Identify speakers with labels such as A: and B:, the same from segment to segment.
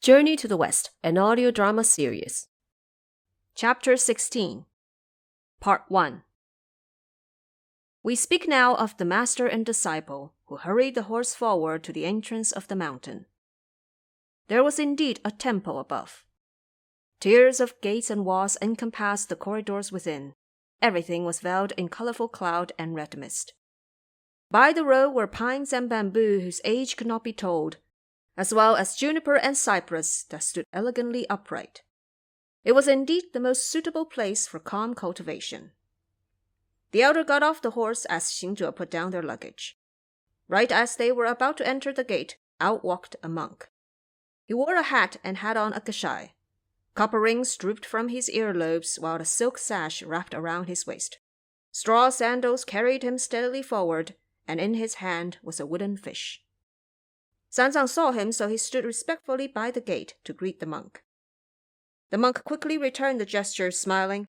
A: Journey to the West, an audio drama series. Chapter 16. Part 1. We speak now of the master and disciple who hurried the horse forward to the entrance of the mountain. There was indeed a temple above. Tiers of gates and walls encompassed the corridors within. Everything was veiled in colorful cloud and red mist. By the road were pines and bamboo whose age could not be told, as well as juniper and cypress that stood elegantly upright. It was indeed the most suitable place for calm cultivation. The elder got off the horse as Xingzhe put down their luggage. Right as they were about to enter the gate, out walked a monk. He wore a hat and had on a kashai. Copper rings drooped from his earlobes while a silk sash wrapped around his waist. Straw sandals carried him steadily forward, and in his hand was a wooden fish. Sanzang saw him, so he stood respectfully by the gate to greet the monk. The monk quickly returned the gesture, smiling.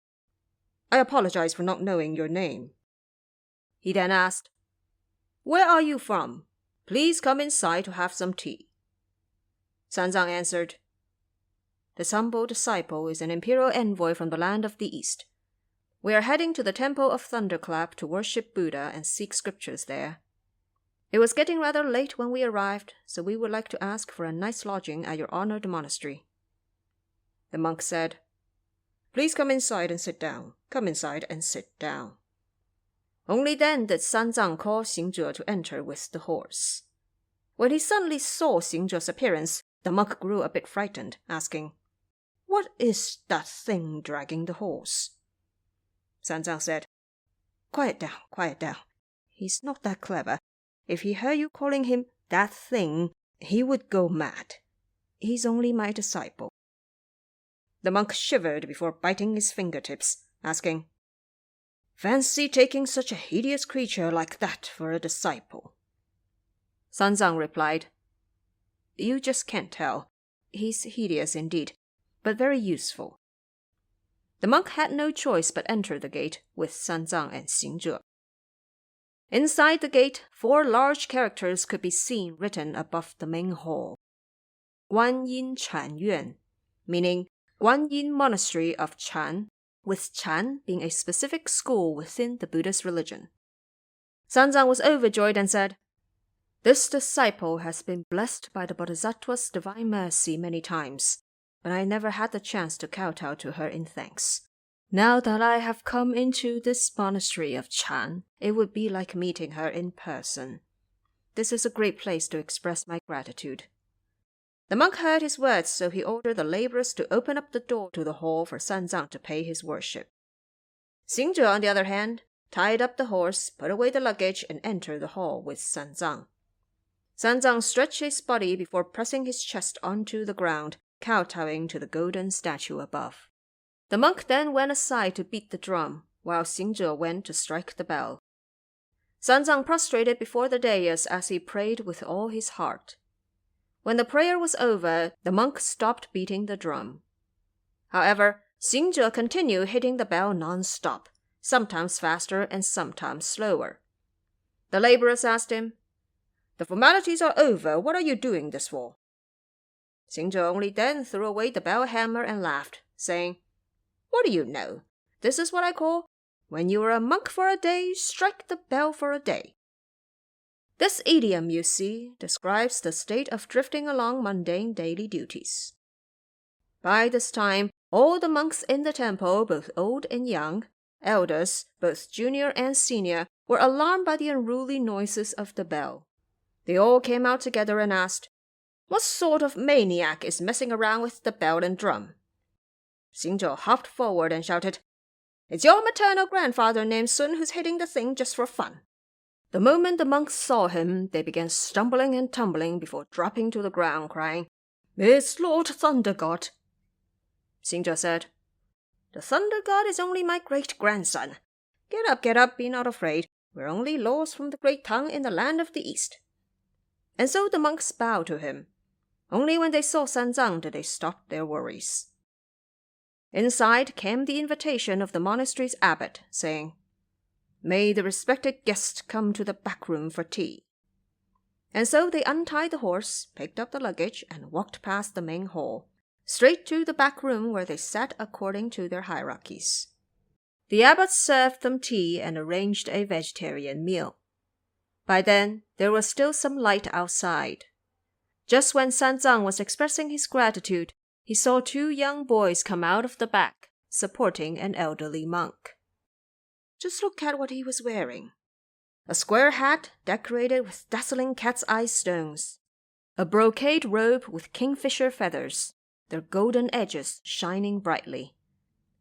A: "I apologize for not knowing your name." He then asked, "Where are you from? Please come inside to have some tea." Sanzang answered, "This humble disciple is an imperial envoy from the land of the East. We are heading to the Temple of Thunderclap to worship Buddha and seek scriptures there. It was getting rather late when we arrived, so we would like to ask for a night's lodging at your honored monastery." The monk said, "Please come inside and sit down. Come inside and sit down." Only then did Sanzang call Xingzhe to enter with the horse. When he suddenly saw Xingzhe's appearance, the monk grew a bit frightened, asking, "What is that thing dragging the horse?" Sanzang said, Quiet down. He's not that clever. If he heard you calling him that thing, he would go mad. He's only my disciple." The monk shivered before biting his fingertips, asking, "Fancy taking such a hideous creature like that for a disciple." Sanzang replied, "You just can't tell. He's hideous indeed, but very useful." The monk had no choice but enter the gate with Sanzang and Xingzhe. Inside the gate, 4 large characters could be seen written above the main hall. Guanyin Chan Yuan, meaning Guanyin Monastery of Chan, with Chan being a specific school within the Buddhist religion. Sanzang was overjoyed and said, "This disciple has been blessed by the Bodhisattva's divine mercy many times, but I never had the chance to kowtow to her in thanks. Now that I have come into this monastery of Chan, it would be like meeting her in person. This is a great place to express my gratitude." The monk heard his words, so he ordered the laborers to open up the door to the hall for Sanzang to pay his worship. Xingzhe, on the other hand, tied up the horse, put away the luggage, and entered the hall with Sanzang. Sanzang stretched his body before pressing his chest onto the ground, kowtowing to the golden statue above. The monk then went aside to beat the drum, while Xingzhe went to strike the bell. Sanzang prostrated before the dais as he prayed with all his heart. When the prayer was over, the monk stopped beating the drum. However, Xingzhe continued hitting the bell non-stop, sometimes faster and sometimes slower. The laborers asked him, "The formalities are over. What are you doing this for?" Xingzhe only then threw away the bell hammer and laughed, saying, "What do you know? This is what I call, when you are a monk for a day, strike the bell for a day." This idiom, you see, describes the state of drifting along mundane daily duties. By this time, all the monks in the temple, both old and young, elders, both junior and senior, were alarmed by the unruly noises of the bell. They all came out together and asked, "What sort of maniac is messing around with the bell and drum?" Xingzhe hopped forward and shouted, "It's your maternal grandfather named Sun who's hitting the thing just for fun." The moment the monks saw him, they began stumbling and tumbling before dropping to the ground, crying, "It's Lord Thunder God." Xingzhe said, "The Thunder God is only my great-grandson. Get up, be not afraid. We're only lords from the Great Tang in the land of the East." And so the monks bowed to him. Only when they saw Sanzang did they stop their worries. Inside came the invitation of the monastery's abbot, saying, "May the respected guest come to the back room for tea." And so they untied the horse, picked up the luggage, and walked past the main hall, straight to the back room where they sat according to their hierarchies. The abbot served them tea and arranged a vegetarian meal. By then, there was still some light outside. Just when Sanzang was expressing his gratitude, he saw two young boys come out of the back, supporting an elderly monk. Just look at what he was wearing. A square hat decorated with dazzling cat's eye stones. A brocade robe with kingfisher feathers, their golden edges shining brightly.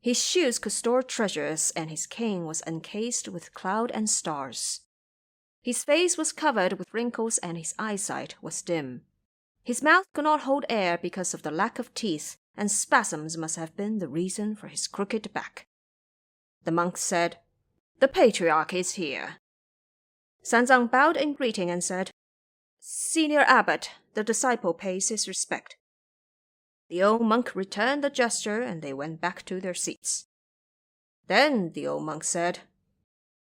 A: His shoes could store treasures, and his cane was encased with cloud and stars. His face was covered with wrinkles, and his eyesight was dim. His mouth could not hold air because of the lack of teeth, and spasms must have been the reason for his crooked back. The monk said, "The patriarch is here." Sanzang bowed in greeting and said, "Senior abbot, the disciple pays his respect." The old monk returned the gesture, and they went back to their seats. Then the old monk said,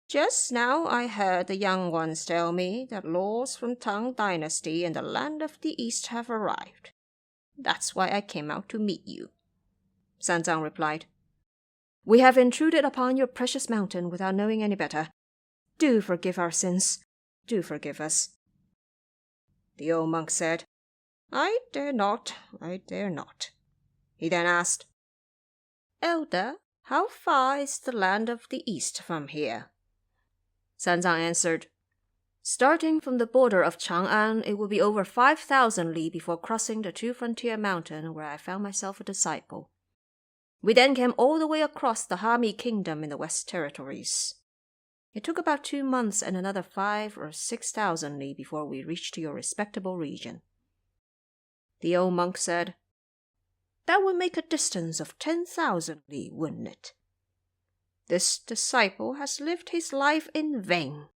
A: "Just now I heard the young ones tell me that lords from Tang Dynasty in the land of the East have arrived. That's why I came out to meet you." Sanzang replied, "We have intruded upon your precious mountain without knowing any better. Do forgive our sins. Do forgive us." The old monk said, "I dare not. I dare not." He then asked, "Elder, how far is the land of the East from here?" Sanzang answered, "Starting from the border of Chang'an, it will be over 5,000 li before crossing the two-frontier mountain where I found myself a disciple. We then came all the way across the Hami Kingdom in the West Territories. It took about 2 months and another 5,000 or 6,000 li before we reached your respectable region." The old monk said, "That would make a distance of 10,000 li, wouldn't it? This disciple has lived his life in vain.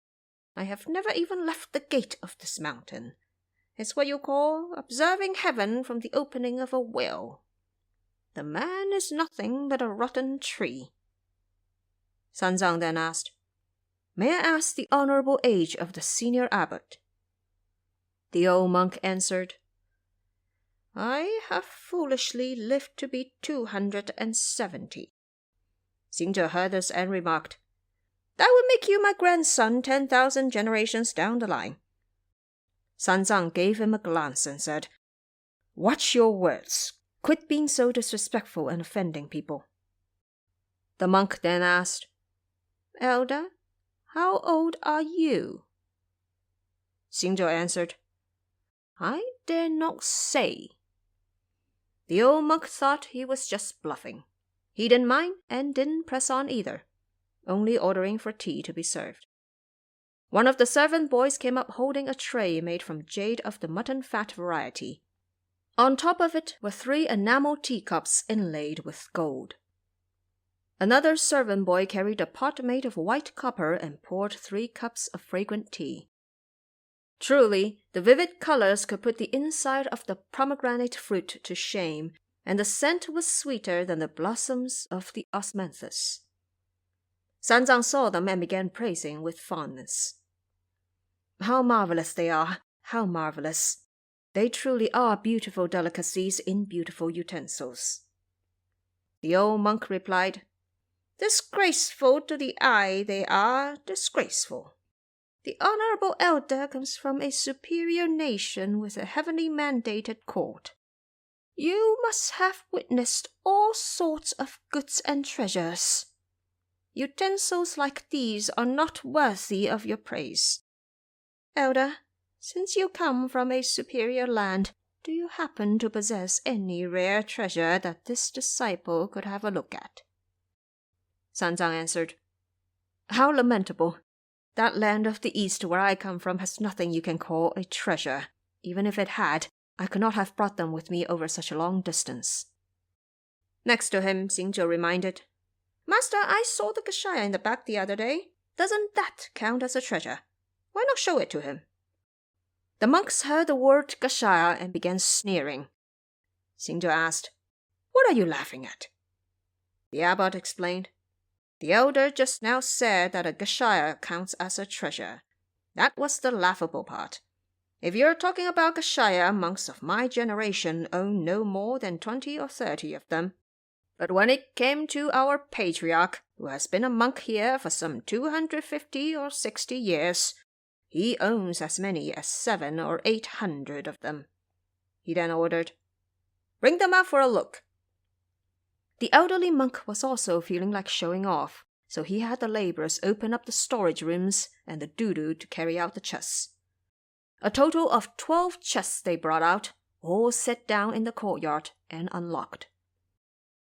A: I have never even left the gate of this mountain. It's what you call observing heaven from the opening of a well. The man is nothing but a rotten tree." Sanzang then asked, "May I ask the honorable age of the senior abbot?" The old monk answered, "I have foolishly lived to be 270. Xingzhe heard this and remarked, "That would make you my grandson 10,000 generations down the line." Sanzang gave him a glance and said, "Watch your words. Quit being so disrespectful and offending people." The monk then asked, "Elder, how old are you?" Xingzhe answered, "I dare not say." The old monk thought he was just bluffing. He didn't mind and didn't press on either, only ordering for tea to be served. One of the servant boys came up holding a tray made from jade of the mutton fat variety. On top of it were 3 enamel teacups inlaid with gold. Another servant boy carried a pot made of white copper and poured 3 cups of fragrant tea. Truly, the vivid colors could put the inside of the pomegranate fruit to shame, and the scent was sweeter than the blossoms of the osmanthus. Sanzang saw them and began praising with fondness. "How marvelous they are! How marvelous! They truly are beautiful delicacies in beautiful utensils." The old monk replied, "Disgraceful to the eye they are, disgraceful. The honorable elder comes from a superior nation with a heavenly mandated court. You must have witnessed all sorts of goods and treasures. Utensils like these are not worthy of your praise. Elder, since you come from a superior land, do you happen to possess any rare treasure that this disciple could have a look at?" Sanzang answered, "How lamentable! That land of the East where I come from has nothing you can call a treasure. Even if it had, I could not have brought them with me over such a long distance." Next to him, Xingzhe reminded, "Master, I saw the Gashaya in the back the other day. Doesn't that count as a treasure? Why not show it to him?" The monks heard the word Gashaya and began sneering. Xingzhe asked, "What are you laughing at?" The abbot explained, "The elder just now said that a Gashaya counts as a treasure. That was the laughable part. If you're talking about Gashaya, monks of my generation own no more than 20 or 30 of them. But when it came to our patriarch, who has been a monk here for some 250 or 60 years, he owns as many as 700 or 800 of them. He then ordered, "Bring them out for a look." The elderly monk was also feeling like showing off, so he had the laborers open up the storage rooms and the doo-doo to carry out the chests. A total of 12 chests they brought out, all set down in the courtyard and unlocked.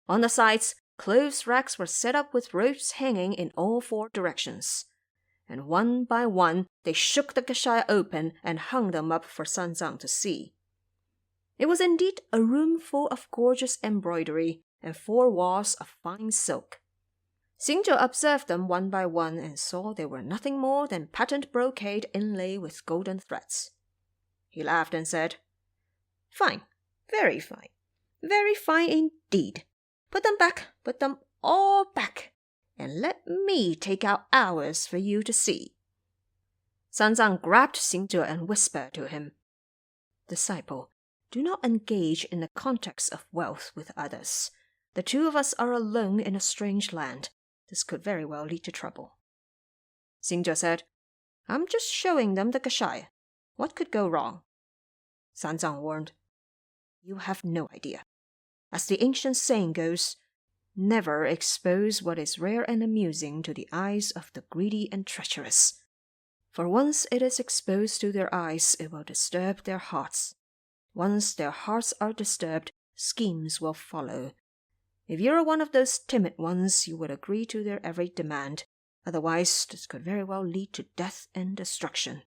A: On the sides, clothes racks were set up with ropes hanging in all 4 directions, and one by one they shook the Gashaya open and hung them up for Sanzang to see. It was indeed a room full of gorgeous embroidery and 4 walls of fine silk. Xingzhe observed them one by one and saw they were nothing more than patent brocade inlaid with golden threads. He laughed and said, "Fine, very fine indeed. Put them all back, and let me take out ours for you to see." Sanzang grabbed Xingzhe and whispered to him, "Disciple, do not engage in the context of wealth with others. The 2 of us are alone in a strange land. This could very well lead to trouble." Xingzhe said, "I'm just showing them the Gashaya. What could go wrong?" Sanzang warned, "You have no idea. As the ancient saying goes, never expose what is rare and amusing to the eyes of the greedy and treacherous. For once it is exposed to their eyes, it will disturb their hearts. Once their hearts are disturbed, schemes will follow. If you're one of those timid ones, you would agree to their every demand. Otherwise, this could very well lead to death and destruction.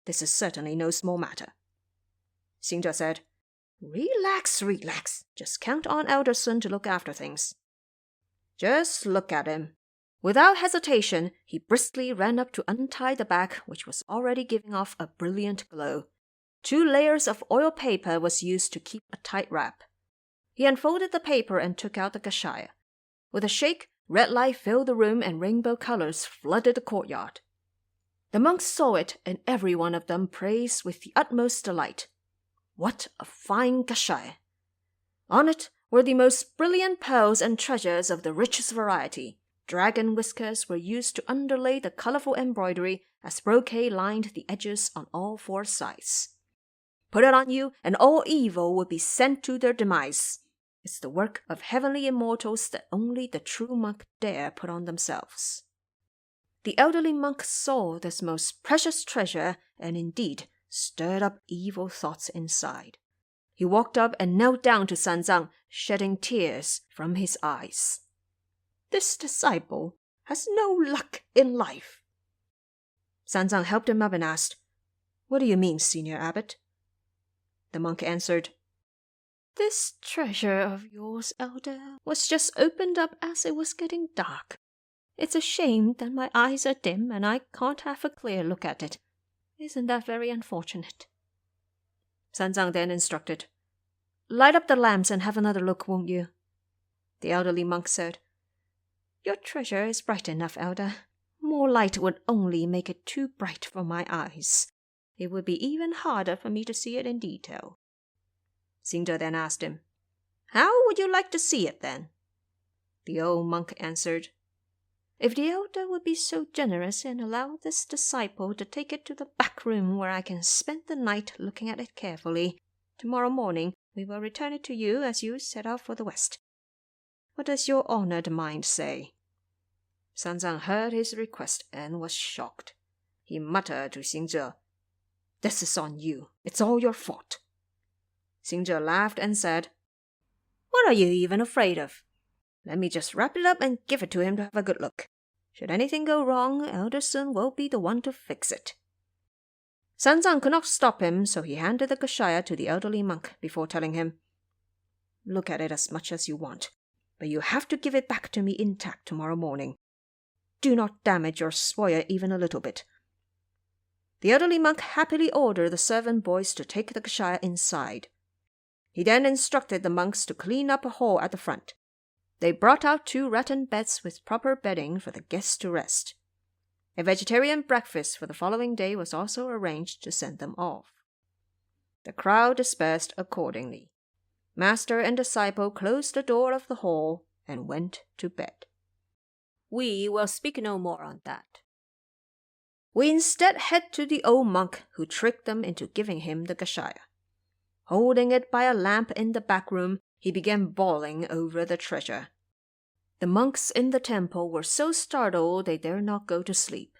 A: This is certainly no small matter." Xingzhe said, Relax. Just count on Elderson to look after things." Just look at him. Without hesitation, he briskly ran up to untie the bag, which was already giving off a brilliant glow. 2 layers of oil paper was used to keep a tight wrap. He unfolded the paper and took out the Gashaya. With a shake, red light filled the room and rainbow colors flooded the courtyard. The monks saw it, and every one of them praised with the utmost delight. What a fine Gashaya! On it were the most brilliant pearls and treasures of the richest variety. Dragon whiskers were used to underlay the colorful embroidery as brocade lined the edges on all 4 sides. Put it on you, and all evil would be sent to their demise. It's the work of heavenly immortals that only the true monk dare put on themselves. The elderly monk saw this most precious treasure, and indeed stirred up evil thoughts inside. He walked up and knelt down to Sanzang, shedding tears from his eyes. "This disciple has no luck in life." Sanzang helped him up and asked, "What do you mean, Senior Abbot?" The monk answered, "This treasure of yours, Elder, was just opened up as it was getting dark. It's a shame that my eyes are dim and I can't have a clear look at it. Isn't that very unfortunate?" Sanzang then instructed, "Light up the lamps and have another look, won't you?" The elderly monk said, "Your treasure is bright enough, Elder. More light would only make it too bright for my eyes. It would be even harder for me to see it in detail." Xingzhe then asked him, "How would you like to see it then?" The old monk answered, "If the elder would be so generous and allow this disciple to take it to the back room where I can spend the night looking at it carefully, tomorrow morning we will return it to you as you set out for the west. What does your honored mind say?" Sanzang heard his request and was shocked. He muttered to Xingzhe, "This is on you. It's all your fault." Xingzhe laughed and said, "What are you even afraid of? Let me just wrap it up and give it to him to have a good look. Should anything go wrong, Elderson will be the one to fix it." Sanzang could not stop him, so he handed the Gashaya to the elderly monk before telling him, "Look at it as much as you want, but you have to give it back to me intact tomorrow morning. Do not damage or spoil it even a little bit." The elderly monk happily ordered the servant boys to take the Gashaya inside. He then instructed the monks to clean up a hall at the front. They brought out 2 rattan beds with proper bedding for the guests to rest. A vegetarian breakfast for the following day was also arranged to send them off. The crowd dispersed accordingly. Master and disciple closed the door of the hall and went to bed. We will speak no more on that. We instead head to the old monk who tricked them into giving him the kashaya. Holding it by a lamp in the back room, he began bawling over the treasure. The monks in the temple were so startled they dared not go to sleep.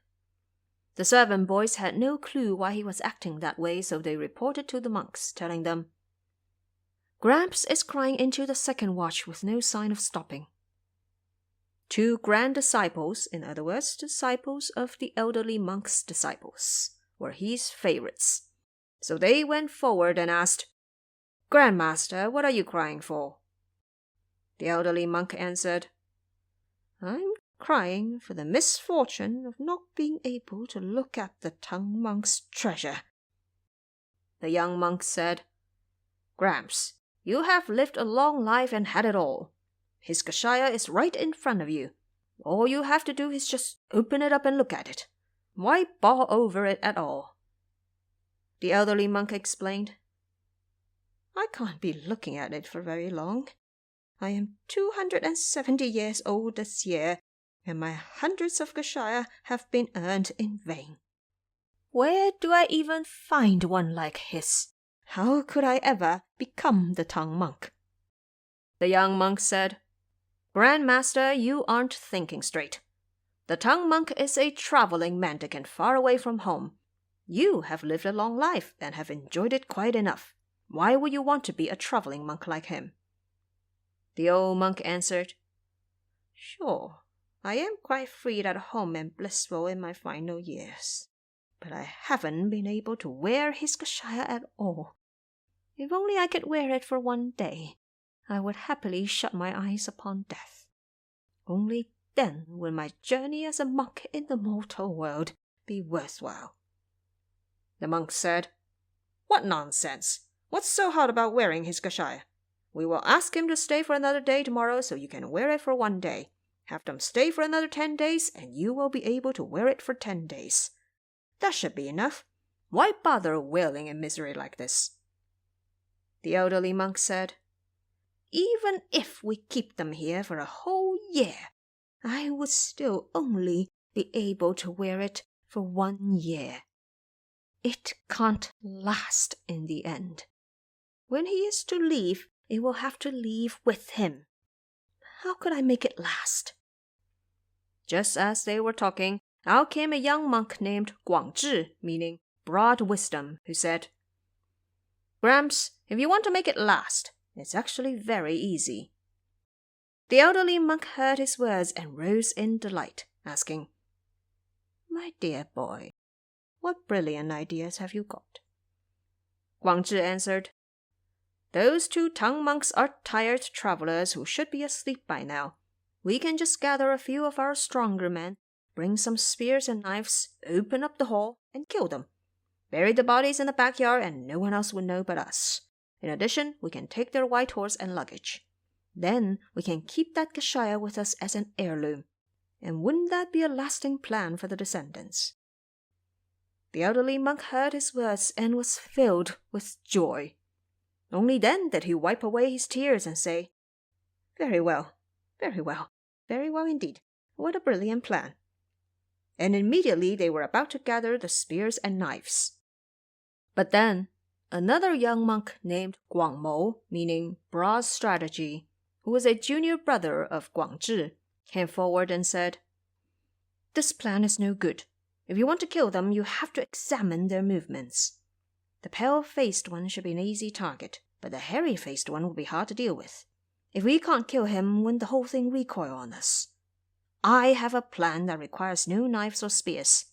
A: The servant boys had no clue why he was acting that way, so they reported to the monks, telling them, "Gramps is crying into the second watch with no sign of stopping." 2 grand disciples, in other words, disciples of the elderly monk's disciples, were his favorites. So they went forward and asked, "Grandmaster, what are you crying for?" The elderly monk answered, "I'm crying for the misfortune of not being able to look at the Tongue Monk's treasure." The young monk said, "Gramps, you have lived a long life and had it all. His kashaya is right in front of you. All you have to do is just open it up and look at it. Why bawl over it at all?" The elderly monk explained, "I can't be looking at it for very long. I am 270 years old this year, and my hundreds of kashaya have been earned in vain. Where do I even find one like his? How could I ever become the Tongue Monk?" The young monk said, "Grandmaster, you aren't thinking straight. The Tongue Monk is a traveling mendicant far away from home. You have lived a long life and have enjoyed it quite enough. Why would you want to be a traveling monk like him?" The old monk answered, "Sure, I am quite free at home and blissful in my final years, but I haven't been able to wear his kashaya at all. If only I could wear it for one day, I would happily shut my eyes upon death. Only then would my journey as a monk in the mortal world be worthwhile." The monk said, "What nonsense! What's so hard about wearing his kashaya? We will ask him to stay for another day tomorrow so you can wear it for 1 day. Have them stay for another 10 days and you will be able to wear it for 10 days. That should be enough. Why bother wailing in misery like this?" The elderly monk said, "Even if we keep them here for a whole year, I would still only be able to wear it for 1 year. It can't last in the end. When he is to leave, it will have to leave with him. How could I make it last?" Just as they were talking, out came a young monk named 广智, meaning broad wisdom, who said, "Gramps, if you want to make it last, it's actually very easy." The elderly monk heard his words and rose in delight, asking, "My dear boy, what brilliant ideas have you got?" 广智 answered, "Those 2 tongue monks are tired travelers who should be asleep by now. We can just gather a few of our stronger men, bring some spears and knives, open up the hall, and kill them. Bury the bodies in the backyard and no one else would know but us. In addition, we can take their white horse and luggage. Then we can keep that kashaya with us as an heirloom. And wouldn't that be a lasting plan for the descendants?" The elderly monk heard his words and was filled with joy. Only then did he wipe away his tears and say, "Very well, very well, very well indeed. What a brilliant plan." And immediately they were about to gather the spears and knives. But then another young monk named 广谋, meaning broad strategy, who was a junior brother of 广智, came forward and said, "This plan is no good. If you want to kill them, you have to examine their movements. The pale-faced one should be an easy target, but the hairy-faced one will be hard to deal with. If we can't kill him, wouldn't the whole thing recoil on us? I have a plan that requires no knives or spears.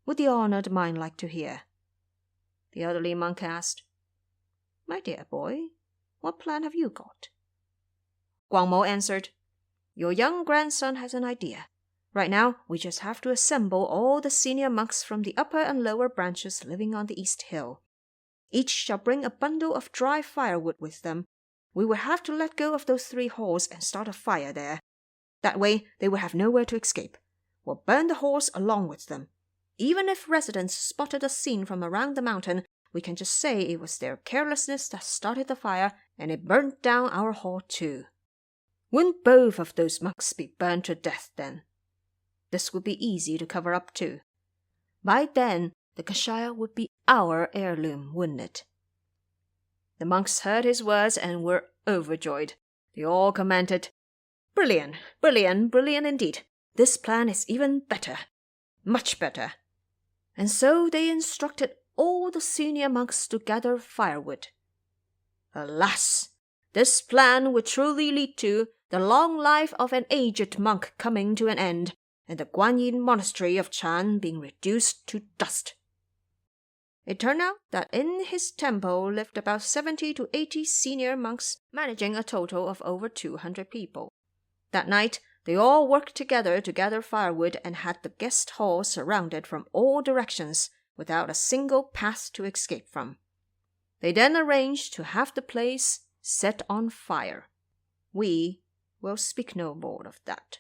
A: Would the honored mind like to hear?" The elderly monk asked, "My dear boy, what plan have you got?" 广谋 answered, "Your young grandson has an idea. Right now, we just have to assemble all the senior monks from the upper and lower branches living on the East Hill. Each shall bring a bundle of dry firewood with them. We will have to let go of those 3 halls and start a fire there. That way, they will have nowhere to escape. We'll burn the halls along with them. Even if residents spotted us seen from around the mountain, we can just say it was their carelessness that started the fire, and it burnt down our hall too. Wouldn't both of those monks be burned to death then? This would be easy to cover up too. By then, the kashaya would be our heirloom, wouldn't it? The monks heard his words and were overjoyed. They all commented, "Brilliant, brilliant, brilliant indeed. This plan is even better, much better." And so they instructed all the senior monks to gather firewood. Alas! This plan would truly lead to the long life of an aged monk coming to an end, and the Guanyin monastery of Chan being reduced to dust. It turned out that in his temple lived about 70 to 80 senior monks, managing a total of over 200 people. That night, they all worked together to gather firewood and had the guest hall surrounded from all directions without a single path to escape from. They then arranged to have the place set on fire. We will speak no more of that.